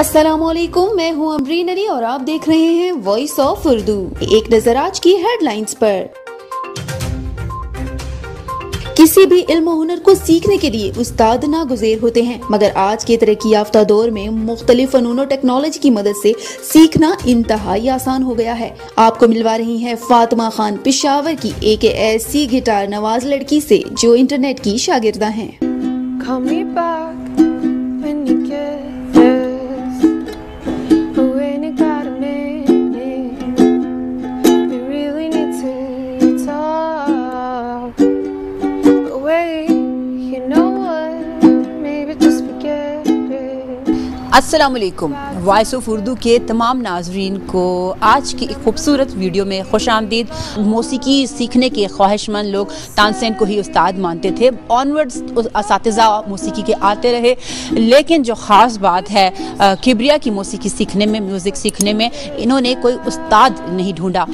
अस्सलामुअलैकुम, मैं हूं अमरीन अली और आप देख रहे हैं वॉइस ऑफ उर्दू। एक नजर आज की हेडलाइंस पर। किसी भी इल्म हुनर को सीखने के लिए उस्ताद नागुज़ेर होते हैं, मगर आज के तरक्की याफ्ता दौर में मुख्तलिफ फनून और टेक्नोलॉजी की मदद से सीखना इंतहाई आसान हो गया है। आपको मिलवा रही हैं फातिमा खान पेशावर की एक ऐसी गिटार नवाज लड़की से जो इंटरनेट की शागिर्दा हैं। अस्सलामुअलैकुम। वॉइस ऑफ उर्दू के तमाम नाजरीन को आज की एक खूबसूरत वीडियो में खुशामदीद। मौसीकी सीखने के ख्वाहिशमंद लोग तानसेन को ही उस्ताद मानते थे। ऑनवर्ड्स असातिज़ा मौसीकी के आते रहे, लेकिन जो ख़ास बात है किब्रिया की मौसीकी सीखने में, म्यूज़िक सीखने में इन्होंने कोई उस्ताद नहीं ढूंढा।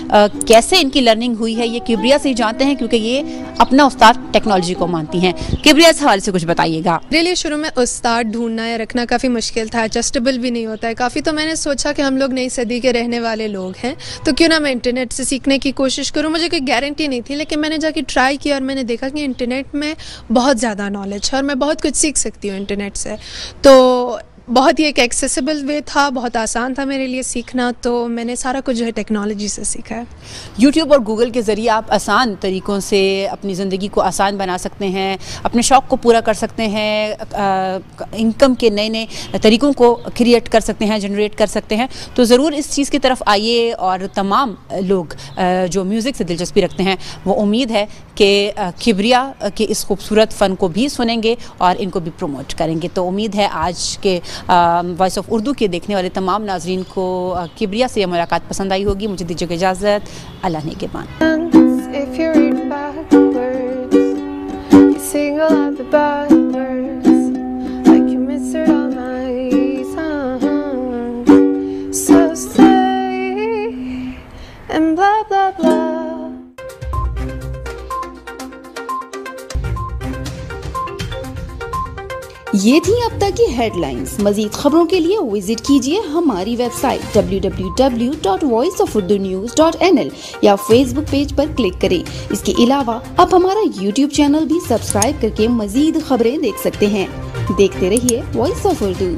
कैसे इनकी लर्निंग हुई है ये किब्रिया से ही जानते हैं, क्योंकि ये अपना उस्ताद टेक्नोलॉजी को मानती हैं। किब्रिया इस हवाले से कुछ बताइएगा। मेरे लिए शुरू में उस्ताद ढूंढना या रखना काफ़ी मुश्किल था, एडजस्टेबल भी नहीं होता है काफ़ी। तो मैंने सोचा कि हम लोग नई सदी के रहने वाले लोग हैं, तो क्यों ना मैं इंटरनेट से सीखने की कोशिश करूं। मुझे कोई गारंटी नहीं थी, लेकिन मैंने जाके ट्राई किया और मैंने देखा कि इंटरनेट में बहुत ज़्यादा नॉलेज है और मैं बहुत कुछ सीख सकती हूँ इंटरनेट से। तो बहुत ही एक एक्सेसिबल वे था, बहुत आसान था मेरे लिए सीखना। तो मैंने सारा कुछ जो है टेक्नोलॉजी से सीखा है। यूट्यूब और गूगल के ज़रिए आप आसान तरीक़ों से अपनी ज़िंदगी को आसान बना सकते हैं, अपने शौक़ को पूरा कर सकते हैं, इनकम के नए नए तरीक़ों को क्रिएट कर सकते हैं, जनरेट कर सकते हैं। तो ज़रूर इस चीज़ की तरफ आइए और तमाम लोग जो म्यूज़िक से दिलचस्पी रखते हैं वो उम्मीद है कि किब्रिया के इस खूबसूरत फ़न को भी सुनेंगे और इनको भी प्रमोट करेंगे। तो उम्मीद है आज के वॉइस ऑफ उर्दू के देखने वाले तमाम नाजरीन को किब्रिया से यह मुलाकात पसंद आई होगी। मुझे दीजिए इजाज़त। अल्लाह नेगेबान। ये थी अब तक की हेडलाइंस। मजीद खबरों के लिए विजिट कीजिए हमारी वेबसाइट www.voiceofurdunews.nl या फेसबुक पेज पर क्लिक करें। इसके अलावा आप हमारा यूट्यूब चैनल भी सब्सक्राइब करके मजीद खबरें देख सकते हैं। देखते रहिए वॉइस ऑफ उर्दू।